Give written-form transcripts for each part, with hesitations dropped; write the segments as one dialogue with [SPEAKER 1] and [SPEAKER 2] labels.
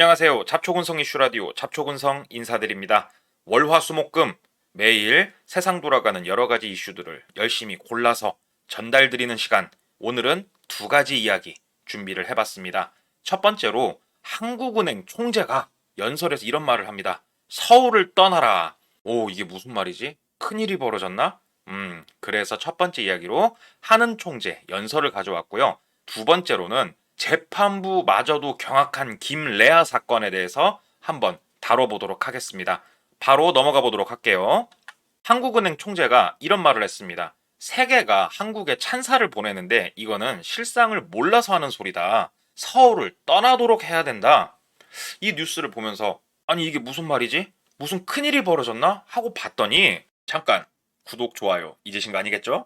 [SPEAKER 1] 안녕하세요. 잡초근성 이슈라디오 잡초근성 인사드립니다. 월화수목금 매일 세상 돌아가는 여러가지 이슈들을 열심히 골라서 전달드리는 시간, 오늘은 두 가지 이야기 준비를 해봤습니다. 첫 번째로 한국은행 총재가 연설에서 이런 말을 합니다. 서울을 떠나라. 오, 이게 무슨 말이지? 큰일이 벌어졌나? 그래서 첫 번째 이야기로 한은 총재 연설을 가져왔고요. 두 번째로는 재판부마저도 경악한 김레아 사건에 대해서 한번 다뤄보도록 하겠습니다. 바로 넘어가 보도록 할게요. 한국은행 총재가 이런 말을 했습니다. 세계가 한국에 찬사를 보내는데 이거는 실상을 몰라서 하는 소리다. 서울을 떠나도록 해야 된다. 이 뉴스를 보면서 아니 이게 무슨 말이지? 무슨 큰일이 벌어졌나? 하고 봤더니 잠깐 구독, 좋아요 잊으신 거 아니겠죠?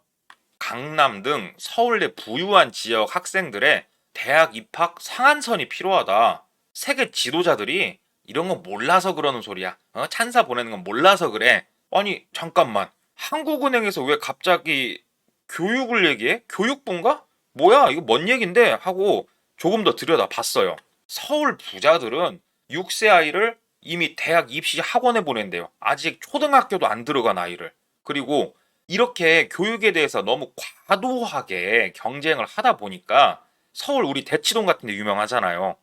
[SPEAKER 1] 강남 등 서울대 부유한 지역 학생들의 대학 입학 상한선이 필요하다. 세계 지도자들이 이런 거 몰라서 그러는 소리야. 찬사 보내는 건 몰라서 그래. 아니 잠깐만. 한국은행에서 왜 갑자기 교육을 얘기해? 교육부인가? 뭐야 이거 뭔 얘긴데? 하고 조금 더 들여다 봤어요. 서울 부자들은 6세 아이를 이미 대학 입시 학원에 보낸대요. 아직 초등학교도 안 들어간 아이를. 그리고 이렇게 교육에 대해서 너무 과도하게 경쟁을 하다 보니까 서울 우리 대치동 같은 데 유명하잖아요.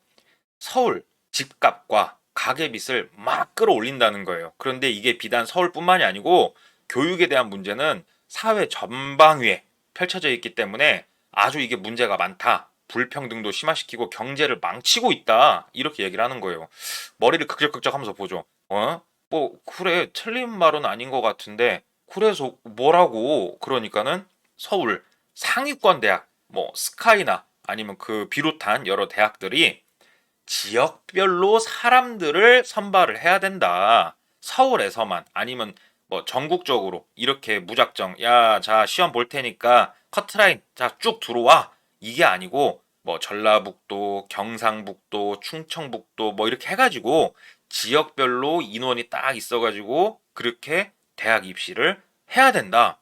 [SPEAKER 1] 서울 집값과 가계빚을 막 끌어올린다는 거예요. 그런데 이게 비단 서울뿐만이 아니고 교육에 대한 문제는 사회 전방위에 펼쳐져 있기 때문에 아주 이게 문제가 많다. 불평등도 심화시키고 경제를 망치고 있다. 이렇게 얘기를 하는 거예요. 머리를 극적극적 하면서 보죠. 뭐 그래 틀린 말은 아닌 것 같은데 그래서 뭐라고 그러니까는 서울 상위권 대학 뭐 스카이나 아니면 그 비롯한 여러 대학들이 지역별로 사람들을 선발을 해야 된다. 서울에서만 아니면 뭐 전국적으로 이렇게 무작정 야, 자 시험 볼 테니까 커트라인 자 쭉 들어와. 이게 아니고 뭐 전라북도, 경상북도, 충청북도 뭐 이렇게 해가지고 지역별로 인원이 딱 있어가지고 그렇게 대학 입시를 해야 된다.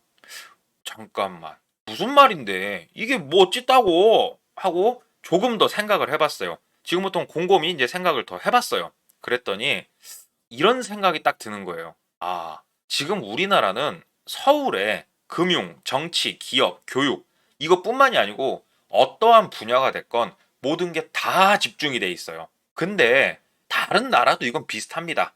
[SPEAKER 1] 잠깐만. 무슨 말인데? 이게 뭐 어찌다고 하고 조금 더 생각을 해봤어요. 지금부터 곰곰이 이제 생각을 더 해봤어요. 그랬더니 이런 생각이 딱 드는 거예요. 아, 지금 우리나라는 서울에 금융, 정치, 기업, 교육 이것뿐만이 아니고 어떠한 분야가 됐건 모든 게 다 집중이 돼 있어요. 근데 다른 나라도 이건 비슷합니다.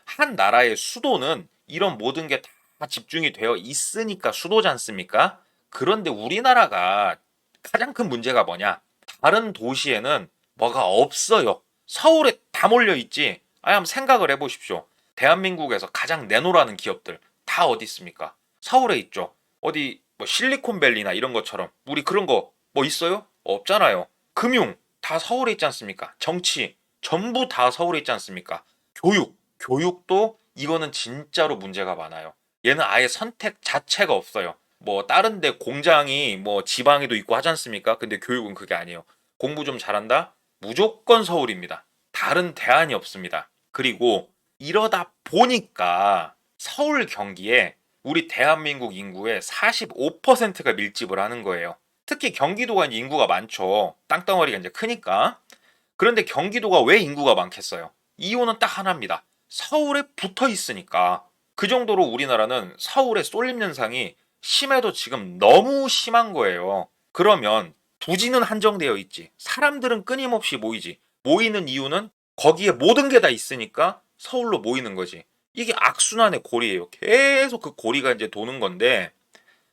[SPEAKER 1] 한 나라의 수도는 이런 모든 게 다 집중이 되어 있으니까 수도지 않습니까? 그런데 우리나라가 가장 큰 문제가 뭐냐? 다른 도시에는 뭐가 없어요. 서울에 다 몰려 있지. 아니 한번 생각을 해보십시오. 대한민국에서 가장 내놓으라는 기업들 다 어디 있습니까? 서울에 있죠. 어디 뭐 실리콘밸리나 이런 것처럼 우리 그런 거 뭐 있어요? 없잖아요. 금융 다 서울에 있지 않습니까? 정치 전부 다 서울에 있지 않습니까? 교육도 이거는 진짜로 문제가 많아요. 얘는 아예 선택 자체가 없어요. 뭐 다른 데 공장이 뭐 지방에도 있고 하지 않습니까? 근데 교육은 그게 아니에요. 공부 좀 잘한다? 무조건 서울입니다. 다른 대안이 없습니다. 그리고 이러다 보니까 서울 경기에 우리 대한민국 인구의 45%가 밀집을 하는 거예요. 특히 경기도가 이제 인구가 많죠. 땅덩어리가 이제 크니까. 그런데 경기도가 왜 인구가 많겠어요? 이유는 딱 하나입니다. 서울에 붙어 있으니까. 그 정도로 우리나라는 서울의 쏠림 현상이 심해도 지금 너무 심한 거예요. 그러면 부지는 한정되어 있지. 사람들은 끊임없이 모이지. 모이는 이유는 거기에 모든 게 다 있으니까 서울로 모이는 거지. 이게 악순환의 고리예요. 계속 그 고리가 이제 도는 건데,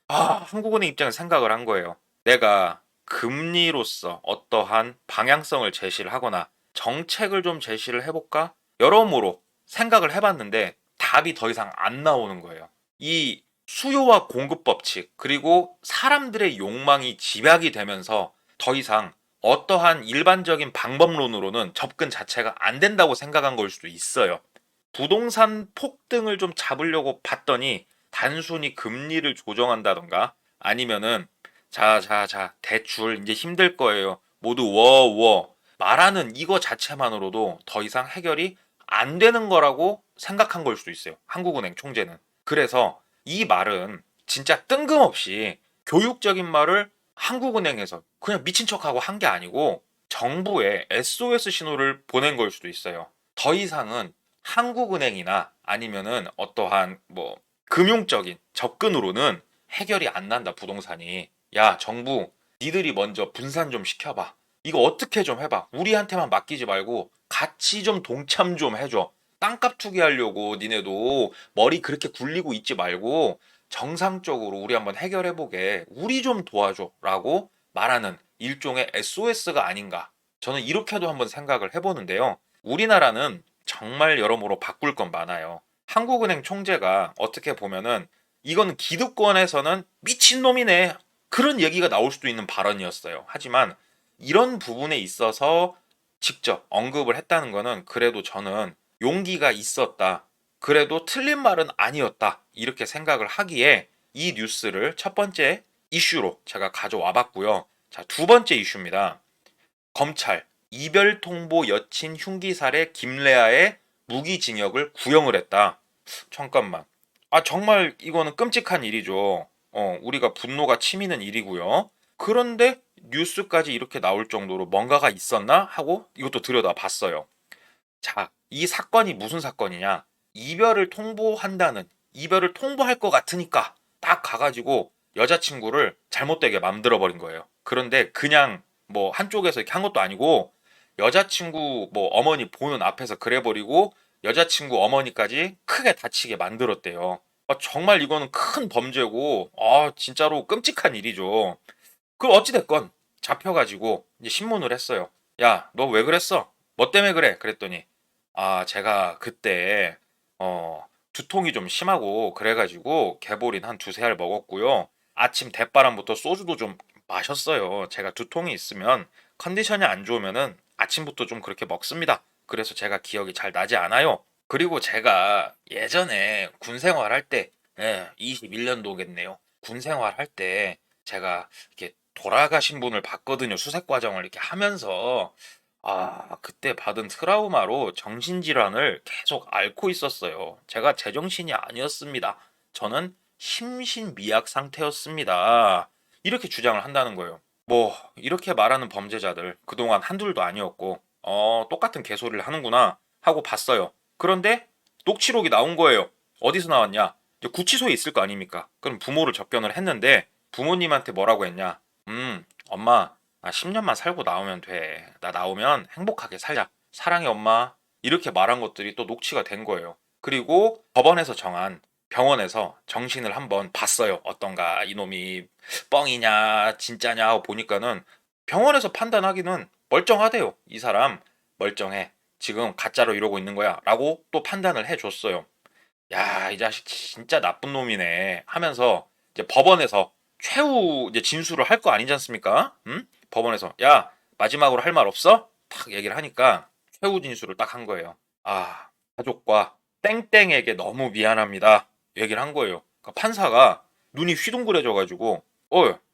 [SPEAKER 1] 한국은행 입장에서 생각을 한 거예요. 내가 금리로서 어떠한 방향성을 제시를 하거나 정책을 좀 제시를 해볼까? 여러모로 생각을 해봤는데 답이 더 이상 안 나오는 거예요. 이 수요와 공급 법칙, 그리고 사람들의 욕망이 집약이 되면서 더 이상 어떠한 일반적인 방법론으로는 접근 자체가 안 된다고 생각한 걸 수도 있어요. 부동산 폭등을 좀 잡으려고 봤더니 단순히 금리를 조정한다던가 아니면은 자 대출 이제 힘들 거예요. 모두 워워 말하는 이거 자체만으로도 더 이상 해결이 안 되는 거라고 생각한 걸 수도 있어요. 한국은행 총재는. 그래서 이 말은 진짜 뜬금없이 교육적인 말을 한국은행에서 그냥 미친 척하고 한 게 아니고 정부에 SOS 신호를 보낸 걸 수도 있어요. 더 이상은 한국은행이나 아니면은 어떠한 뭐 금융적인 접근으로는 해결이 안 난다, 부동산이. 야, 정부, 니들이 먼저 분산 좀 시켜봐. 이거 어떻게 좀 해봐. 우리한테만 맡기지 말고 같이 좀 동참 좀 해줘. 땅값 투기하려고 니네도 머리 그렇게 굴리고 있지 말고 정상적으로 우리 한번 해결해보게. 우리 좀 도와줘. 라고 말하는 일종의 SOS가 아닌가. 저는 이렇게도 한번 생각을 해보는데요. 우리나라는 정말 여러모로 바꿀 건 많아요. 한국은행 총재가 어떻게 보면은 이건 기득권에서는 미친놈이네, 그런 얘기가 나올 수도 있는 발언이었어요. 하지만 이런 부분에 있어서 직접 언급을 했다는 거는 그래도 저는 용기가 있었다. 그래도 틀린 말은 아니었다. 이렇게 생각을 하기에 이 뉴스를 첫 번째 이슈로 제가 가져와 봤고요. 자, 두 번째 이슈입니다. 검찰 이별 통보 여친 흉기 살해 김래아의 무기징역을 구형을 했다. 잠깐만. 정말 이거는 끔찍한 일이죠. 우리가 분노가 치미는 일이고요. 그런데 뉴스까지 이렇게 나올 정도로 뭔가가 있었나 하고 이것도 들여다봤어요. 자, 이 사건이 무슨 사건이냐? 이별을 통보할 것 같으니까 딱 가가지고 여자친구를 잘못되게 만들어 버린 거예요. 그런데 그냥 뭐 한쪽에서 이렇게 한 것도 아니고 여자친구 뭐 어머니 보는 앞에서 그래버리고 여자친구 어머니까지 크게 다치게 만들었대요. 정말 이거는 큰 범죄고 진짜로 끔찍한 일이죠. 그 어찌됐건 잡혀가지고 이제 신문을 했어요. 야, 너 왜 그랬어? 뭐 때문에 그래? 그랬더니 제가 그때 두통이 좀 심하고 그래가지고 개보린 한 두세 알 먹었고요. 아침 대바람부터 소주도 좀 마셨어요. 제가 두통이 있으면 컨디션이 안 좋으면은 아침부터 좀 그렇게 먹습니다. 그래서 제가 기억이 잘 나지 않아요. 그리고 제가 예전에 군 생활할 때, 21년도겠네요. 군 생활할 때 제가 이렇게 돌아가신 분을 봤거든요. 수색 과정을 이렇게 하면서. 그때 받은 트라우마로 정신질환을 계속 앓고 있었어요. 제가 제정신이 아니었습니다. 저는 심신미약 상태였습니다. 이렇게 주장을 한다는 거예요. 뭐 이렇게 말하는 범죄자들 그동안 한둘도 아니었고 똑같은 개소리를 하는구나 하고 봤어요. 그런데 녹취록이 나온 거예요. 어디서 나왔냐? 이제 구치소에 있을 거 아닙니까? 그럼 부모를 접견을 했는데 부모님한테 뭐라고 했냐? 엄마, 10년만 살고 나오면 돼. 나 나오면 행복하게 살자. 사랑해 엄마. 이렇게 말한 것들이 또 녹취가 된 거예요. 그리고 법원에서 정한 병원에서 정신을 한번 봤어요. 어떤가, 이놈이 뻥이냐 진짜냐 하고 보니까는 병원에서 판단하기는 멀쩡하대요. 이 사람 멀쩡해. 지금 가짜로 이러고 있는 거야 라고 또 판단을 해줬어요. 야, 이 자식 진짜 나쁜 놈이네 하면서 이제 법원에서 최후 이제 진술을 할 거 아니지 않습니까? 법원에서 야, 마지막으로 할 말 없어? 탁 얘기를 하니까 최후 진술을 딱 한 거예요. 가족과 땡땡에게 너무 미안합니다. 얘기를 한 거예요. 그러니까 판사가 눈이 휘둥그레져가지고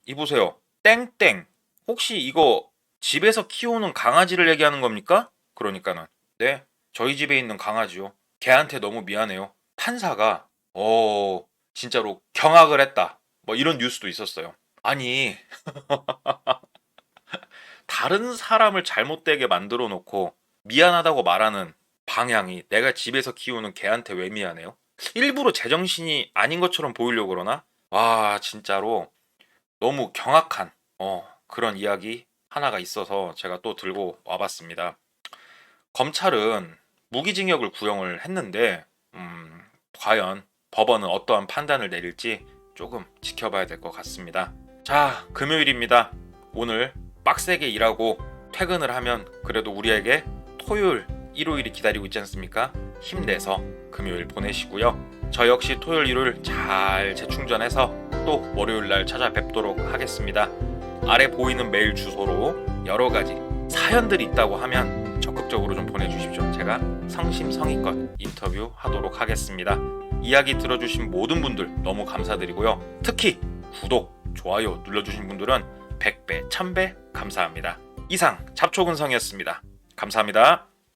[SPEAKER 1] 이보세요. 땡땡 혹시 이거 집에서 키우는 강아지를 얘기하는 겁니까? 그러니까는 네, 저희 집에 있는 강아지요. 걔한테 너무 미안해요. 판사가 진짜로 경악을 했다. 뭐 이런 뉴스도 있었어요. 아니, 다른 사람을 잘못되게 만들어 놓고 미안하다고 말하는 방향이 내가 집에서 키우는 개한테 왜 미안해요? 일부러 제정신이 아닌 것처럼 보이려고 그러나? 와, 진짜로 너무 경악한 그런 이야기 하나가 있어서 제가 또 들고 와봤습니다. 검찰은 무기징역을 구형을 했는데 과연 법원은 어떠한 판단을 내릴지 조금 지켜봐야 될 것 같습니다. 자, 금요일입니다. 오늘 빡세게 일하고 퇴근을 하면 그래도 우리에게 토요일, 일요일이 기다리고 있지 않습니까? 힘내서 금요일 보내시고요. 저 역시 토요일, 일요일 잘 재충전해서 또 월요일날 찾아뵙도록 하겠습니다. 아래 보이는 메일 주소로 여러가지 사연들이 있다고 하면 적극적으로 좀 보내주십시오. 제가 성심성의껏 인터뷰하도록 하겠습니다. 이야기 들어주신 모든 분들 너무 감사드리고요. 특히 구독, 좋아요 눌러주신 분들은 100배, 1000배 감사합니다. 이상 잡초근성이었습니다. 감사합니다.